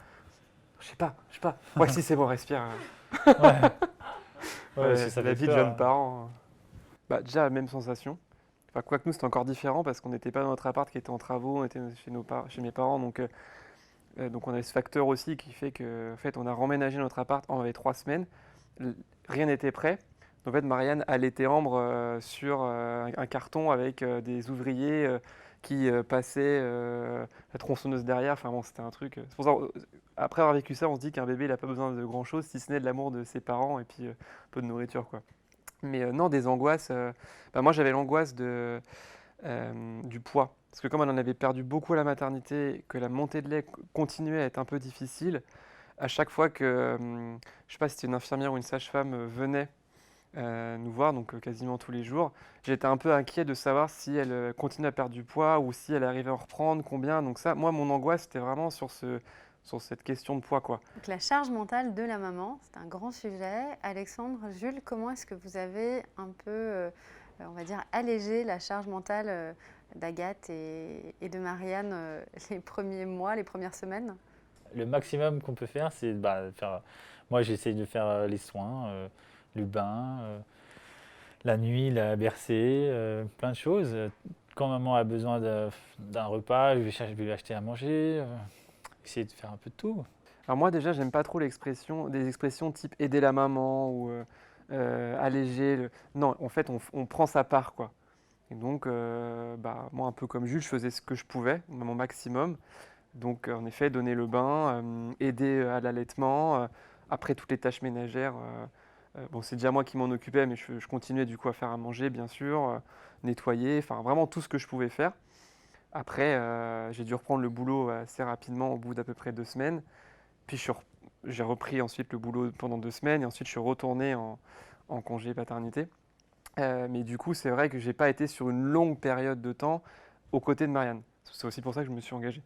Je sais pas. Ouais, si c'est bon, respire. Ouais, ouais, parce que ça la fait vie de peur, jeune hein. parent. Bah, déjà, la même sensation. Enfin, quoique nous, c'était encore différent parce qu'on n'était pas dans notre appart qui était en travaux, on était chez mes parents. Donc on avait ce facteur aussi qui fait que, en fait, on a remménagé notre appart, on avait 3 semaines, rien n'était prêt. En fait, Marianne allaitait Ambre sur un carton avec des ouvriers qui passaient la tronçonneuse derrière. Enfin bon, c'était un truc. C'est pour ça, après avoir vécu ça, on se dit qu'un bébé, il n'a pas besoin de grand-chose, si ce n'est de l'amour de ses parents et puis un peu de nourriture, quoi. Mais non, des angoisses. Moi, j'avais l'angoisse du poids. Parce que comme elle en avait perdu beaucoup à la maternité, que la montée de lait continuait à être un peu difficile, à chaque fois que, je sais pas si c'était une infirmière ou une sage-femme venait nous voir, donc quasiment tous les jours, j'étais un peu inquiet de savoir si elle continuait à perdre du poids ou si elle arrivait à en reprendre, combien. Donc ça, moi, mon angoisse, c'était vraiment sur cette question de poids, quoi. Donc la charge mentale de la maman, c'est un grand sujet. Alexandre, Jules, comment est-ce que vous avez un peu, on va dire, allégé la charge mentale d'Agathe et de Marianne les premiers mois, les premières semaines? Le maximum qu'on peut faire, c'est faire. Moi, j'essaye de faire les soins, le bain, la nuit, la bercer, plein de choses. Quand maman a besoin d'un repas, je vais lui acheter à manger, essayer de faire un peu de tout. Alors moi déjà, j'aime pas trop des expressions type aider la maman ou alléger. Non, en fait, on prend sa part, quoi. Et donc, moi, un peu comme Jules, je faisais ce que je pouvais, mon maximum. Donc, en effet, donner le bain, aider à l'allaitement, après toutes les tâches ménagères. C'est déjà moi qui m'en occupais, mais je continuais du coup à faire à manger, bien sûr, nettoyer, enfin vraiment tout ce que je pouvais faire. Après, j'ai dû reprendre le boulot assez rapidement, au bout d'à peu près 2 semaines. Puis j'ai repris ensuite le boulot pendant 2 semaines, et ensuite je suis retourné en congé paternité. Mais du coup, c'est vrai que j'ai pas été sur une longue période de temps aux côtés de Marianne. C'est aussi pour ça que je me suis engagé.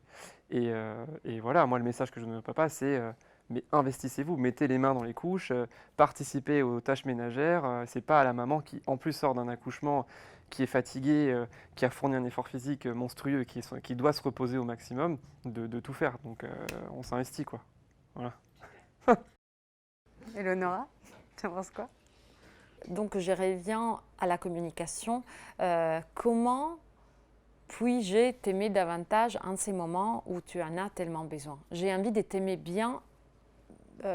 Et voilà, moi, le message que je donne au papa, c'est mais investissez-vous, mettez les mains dans les couches, participez aux tâches ménagères. C'est pas à la maman qui, en plus, sort d'un accouchement, qui est fatiguée, qui a fourni un effort physique monstrueux, qui doit se reposer au maximum, de tout faire. Donc, on s'investit, quoi. Voilà. Eleonora, tu en penses quoi? Donc je reviens à la communication. Comment puis-je t'aimer davantage en ces moments où tu en as tellement besoin? J'ai envie de t'aimer bien.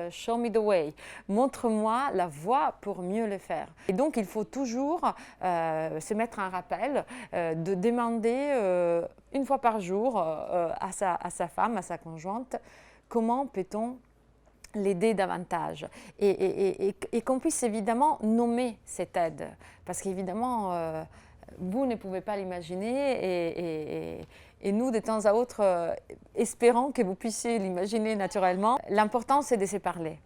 Show me the way. Montre-moi la voie pour mieux le faire. Et donc, il faut toujours se mettre un rappel de demander une fois par jour à sa femme, à sa conjointe, comment peut-on l'aider davantage et qu'on puisse évidemment nommer cette aide. Parce qu'évidemment, vous ne pouvez pas l'imaginer et nous, de temps à autre, espérons que vous puissiez l'imaginer naturellement. L'important, c'est de se parler.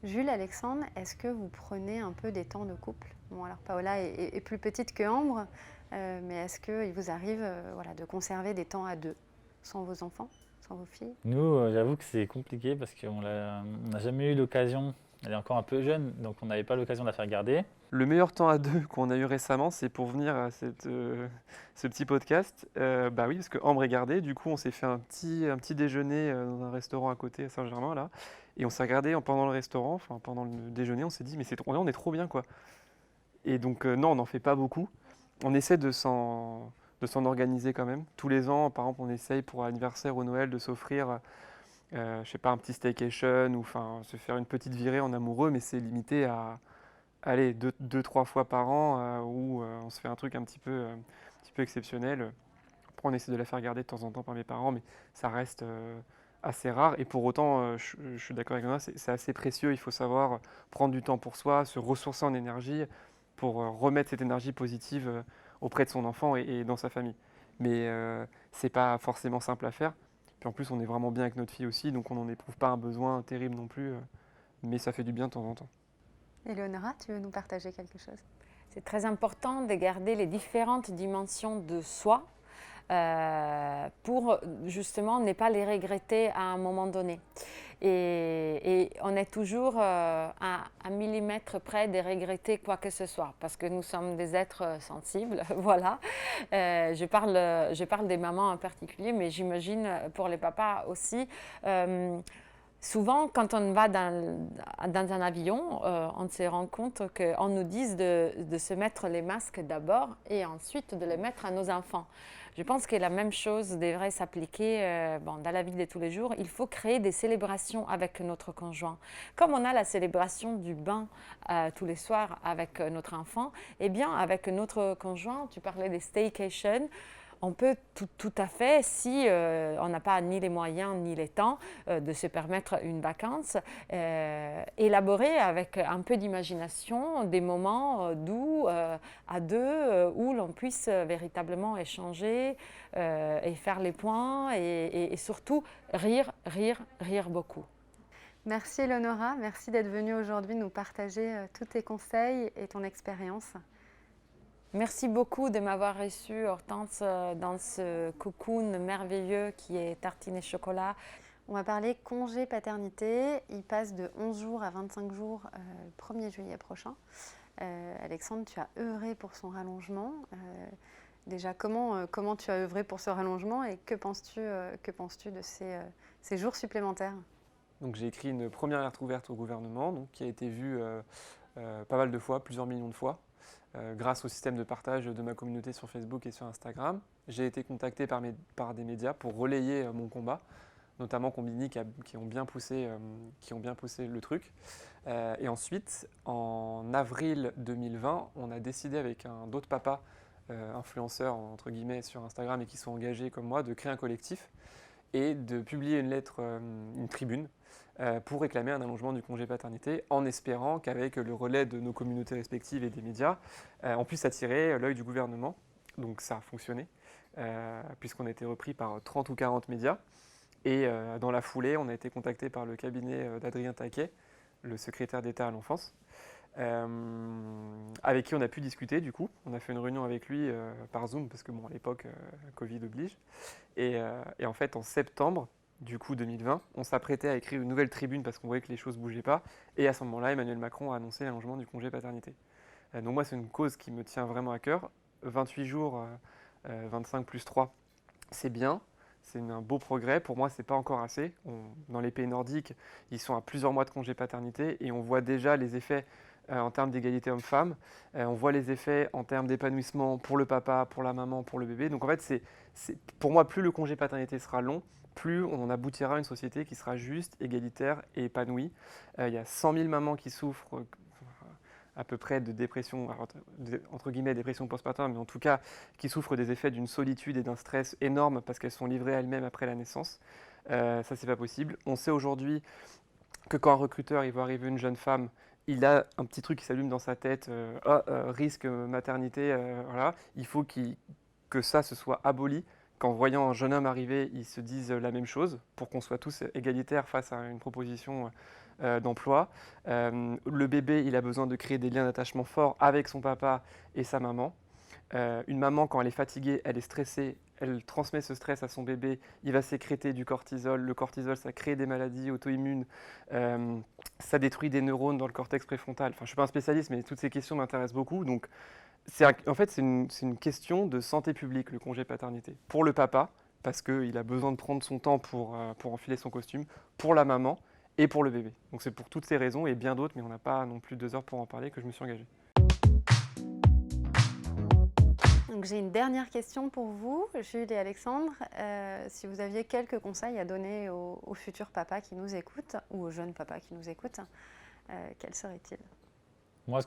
Jules, Alexandre, est-ce que vous prenez un peu des temps de couple? Bon, alors Paola est plus petite que Ambre, mais est-ce qu'il vous arrive de conserver des temps à deux, sans vos enfants, sans vos filles? Nous, j'avoue que c'est compliqué parce qu'on n'a jamais eu l'occasion. Elle est encore un peu jeune, donc on n'avait pas l'occasion de la faire garder. Le meilleur temps à deux qu'on a eu récemment, c'est pour venir à ce petit podcast. Bah oui, parce que Ambre est gardée, du coup on s'est fait un petit déjeuner dans un restaurant à côté à Saint-Germain là, et on s'est regardé pendant le restaurant, enfin pendant le déjeuner, on s'est dit mais on est trop bien quoi. Et donc non, on n'en fait pas beaucoup. On essaie de s'en organiser quand même. Tous les ans, par exemple, on essaye pour l'anniversaire ou Noël de s'offrir, je sais pas, un petit staycation ou enfin se faire une petite virée en amoureux, mais c'est limité à allez, deux, trois fois par an où on se fait un truc un petit peu exceptionnel. Après, on essaie de la faire garder de temps en temps par mes parents, mais ça reste assez rare. Et pour autant, je suis d'accord avec Nona, c'est assez précieux. Il faut savoir prendre du temps pour soi, se ressourcer en énergie pour remettre cette énergie positive auprès de son enfant et dans sa famille. Mais c'est pas forcément simple à faire. Puis en plus, on est vraiment bien avec notre fille aussi, donc on n'en éprouve pas un besoin terrible non plus, mais ça fait du bien de temps en temps. Éléonora, tu veux nous partager quelque chose? C'est très important de garder les différentes dimensions de soi pour justement ne pas les regretter à un moment donné. Et on est toujours à un millimètre près de regretter quoi que ce soit, parce que nous sommes des êtres sensibles, voilà. Je parle des mamans en particulier, mais j'imagine pour les papas aussi. Souvent, quand on va dans un avion, on se rend compte qu'on nous dit de se mettre les masques d'abord et ensuite de les mettre à nos enfants. Je pense que la même chose devrait s'appliquer dans la vie de tous les jours. Il faut créer des célébrations avec notre conjoint. Comme on a la célébration du bain tous les soirs avec notre enfant, eh bien avec notre conjoint, tu parlais des staycations, on peut tout à fait, si on n'a pas ni les moyens ni les temps de se permettre une vacance, élaborer avec un peu d'imagination des moments doux à deux où l'on puisse véritablement échanger et faire les points et surtout rire beaucoup. Merci Éléonora, merci d'être venue aujourd'hui nous partager tous tes conseils et ton expérience. Merci beaucoup de m'avoir reçue, Hortense, dans ce cocoon merveilleux qui est Tartines et Chocolat. On va parler congé paternité. Il passe de 11 jours à 25 jours le 1er juillet prochain. Alexandre, tu as œuvré pour son rallongement. Déjà, comment tu as œuvré pour ce rallongement et que penses-tu de ces jours supplémentaires? Donc j'ai écrit une première lettre ouverte au gouvernement, donc, qui a été vue pas mal de fois, plusieurs millions de fois. Grâce au système de partage de ma communauté sur Facebook et sur Instagram. J'ai été contacté par des médias pour relayer mon combat, notamment Combini qui ont bien poussé le truc. Et ensuite, en avril 2020, on a décidé avec d'autres papas, influenceurs entre guillemets sur Instagram et qui sont engagés comme moi, de créer un collectif et de publier une lettre, une tribune, pour réclamer un allongement du congé paternité, en espérant qu'avec le relais de nos communautés respectives et des médias, on puisse attirer l'œil du gouvernement. Donc ça a fonctionné, puisqu'on a été repris par 30 ou 40 médias. Et dans la foulée, on a été contacté par le cabinet d'Adrien Taquet, le secrétaire d'État à l'enfance, avec qui on a pu discuter du coup. On a fait une réunion avec lui par Zoom, parce que bon, à l'époque, Covid oblige. Et en fait, en septembre, du coup 2020, on s'apprêtait à écrire une nouvelle tribune parce qu'on voyait que les choses ne bougeaient pas. Et à ce moment-là, Emmanuel Macron a annoncé l'allongement du congé paternité. Donc moi, c'est une cause qui me tient vraiment à cœur. 28 jours, 25 plus 3, c'est bien. C'est un beau progrès. Pour moi, ce n'est pas encore assez. Dans les pays nordiques, ils sont à plusieurs mois de congé paternité et on voit déjà les effets en termes d'égalité homme-femme. On voit les effets en termes d'épanouissement pour le papa, pour la maman, pour le bébé. Donc en fait, pour moi, plus le congé paternité sera long, plus on aboutira à une société qui sera juste, égalitaire et épanouie. Il y a 100 000 mamans qui souffrent à peu près de dépression, entre guillemets dépression postpartum, mais en tout cas qui souffrent des effets d'une solitude et d'un stress énorme parce qu'elles sont livrées à elles-mêmes après la naissance. Ça, c'est pas possible. On sait aujourd'hui que quand un recruteur il voit arriver une jeune femme il a un petit truc qui s'allume dans sa tête, risque maternité, voilà, il faut que ça se soit aboli, qu'en voyant un jeune homme arriver, ils se disent la même chose, pour qu'on soit tous égalitaires face à une proposition d'emploi. Le bébé, il a besoin de créer des liens d'attachement forts avec son papa et sa maman. Une maman, quand elle est fatiguée, elle est stressée, elle transmet ce stress à son bébé, il va sécréter du cortisol. Le cortisol, ça crée des maladies auto-immunes, ça détruit des neurones dans le cortex préfrontal. Enfin, je ne suis pas un spécialiste, mais toutes ces questions m'intéressent beaucoup. Donc, en fait, c'est une question de santé publique, le congé paternité. Pour le papa, parce qu'il a besoin de prendre son temps pour enfiler son costume, pour la maman et pour le bébé. Donc, c'est pour toutes ces raisons et bien d'autres, mais on n'a pas non plus 2 heures pour en parler, que je me suis engagé. Donc j'ai une dernière question pour vous, Jules et Alexandre. Si vous aviez quelques conseils à donner aux futurs papas qui nous écoutent ou aux jeunes papas qui nous écoutent, quels seraient-ils? Moi, ce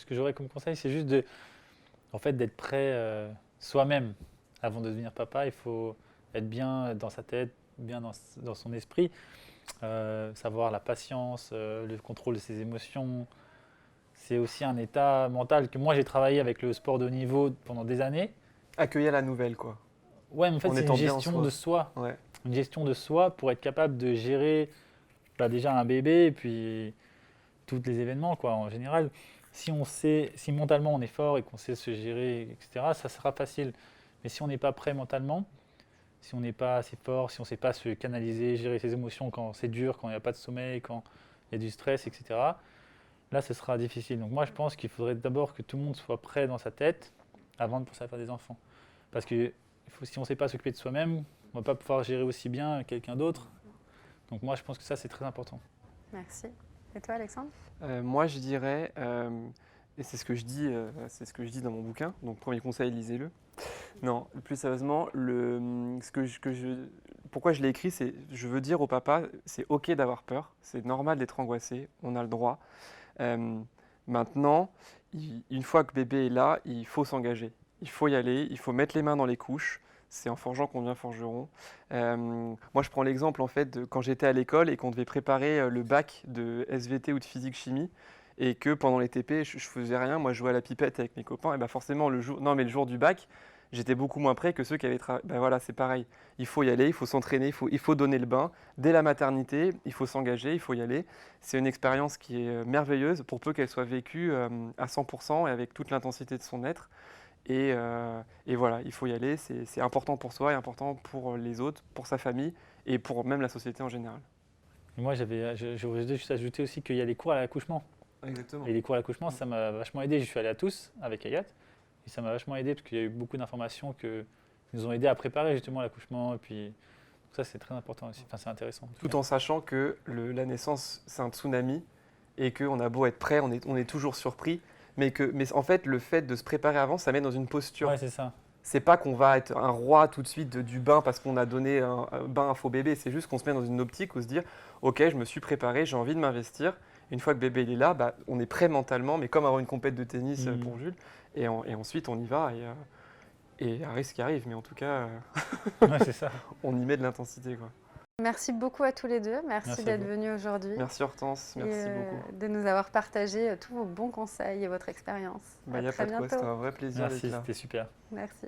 que j'aurais comme conseil, c'est juste d'être prêt soi-même avant de devenir papa. Il faut être bien dans sa tête, bien dans son esprit, savoir la patience, le contrôle de ses émotions. C'est aussi un état mental que moi j'ai travaillé avec le sport de haut niveau pendant des années. Accueillir la nouvelle, quoi. Ouais, mais en fait, En c'est une étant bien en gestion de soi. Ouais. Une gestion de soi pour être capable de gérer déjà un bébé et puis tous les événements, quoi, en général. Si mentalement on est fort et qu'on sait se gérer, etc., ça sera facile. Mais si on n'est pas prêt mentalement, si on n'est pas assez fort, si on ne sait pas se canaliser, gérer ses émotions quand c'est dur, quand il n'y a pas de sommeil, quand il y a du stress, etc., là, ce sera difficile. Donc moi, je pense qu'il faudrait d'abord que tout le monde soit prêt dans sa tête avant de penser à faire des enfants. Parce que si on ne sait pas s'occuper de soi-même, on ne va pas pouvoir gérer aussi bien quelqu'un d'autre. Donc moi, je pense que ça, c'est très important. Merci. Et toi, Alexandre? Moi, je dirais, et c'est ce que je dis dans mon bouquin, donc premier conseil, lisez-le. Non, plus sérieusement, pourquoi je l'ai écrit, c'est je veux dire au papa, c'est ok d'avoir peur, c'est normal d'être angoissé, on a le droit. Maintenant, une fois que bébé est là, il faut s'engager. Il faut y aller, il faut mettre les mains dans les couches. C'est en forgeant qu'on devient forgeron. Moi, je prends l'exemple en fait de quand j'étais à l'école et qu'on devait préparer le bac de SVT ou de physique-chimie et que pendant les TP, je faisais rien. Moi, je jouais à la pipette avec mes copains. Et ben forcément, le jour du bac, j'étais beaucoup moins prêt que ceux qui avaient travaillé. Ben voilà, c'est pareil. Il faut y aller, il faut s'entraîner, il faut donner le bain. Dès la maternité, il faut s'engager, il faut y aller. C'est une expérience qui est merveilleuse pour peu qu'elle soit vécue à 100% et avec toute l'intensité de son être. Et voilà, il faut y aller. C'est important pour soi et important pour les autres, pour sa famille et pour même la société en général. Et moi, j'aurais juste ajouté aussi qu'il y a les cours à l'accouchement. Exactement. Et les cours à l'accouchement, ça m'a vachement aidé. Je suis allé à tous avec Agathe. Et ça m'a vachement aidé parce qu'il y a eu beaucoup d'informations qui nous ont aidé à préparer justement l'accouchement. Et puis, ça, c'est très important aussi. Enfin, c'est intéressant. Tout en sachant que la naissance, c'est un tsunami et qu'on a beau être prêt, on est toujours surpris. Mais en fait, le fait de se préparer avant, ça met dans une posture. Ouais, c'est ça. C'est pas qu'on va être un roi tout de suite du bain parce qu'on a donné un bain à un faux bébé. C'est juste qu'on se met dans une optique où se dire ok, je me suis préparé, j'ai envie de m'investir. Une fois que bébé il est là, bah, on est prêt mentalement, mais comme avoir une compète de tennis pour Jules. Et ensuite, on y va. Et à risque qui arrive, mais en tout cas, Ouais, c'est ça. on y met de l'intensité, quoi. Merci beaucoup à tous les deux. Merci d'être venus aujourd'hui. Merci Hortense, merci beaucoup. De nous avoir partagé tous vos bons conseils et votre expérience. Il n'y a pas de quoi, c'était un vrai plaisir d'être là. Merci, c'était super. Merci.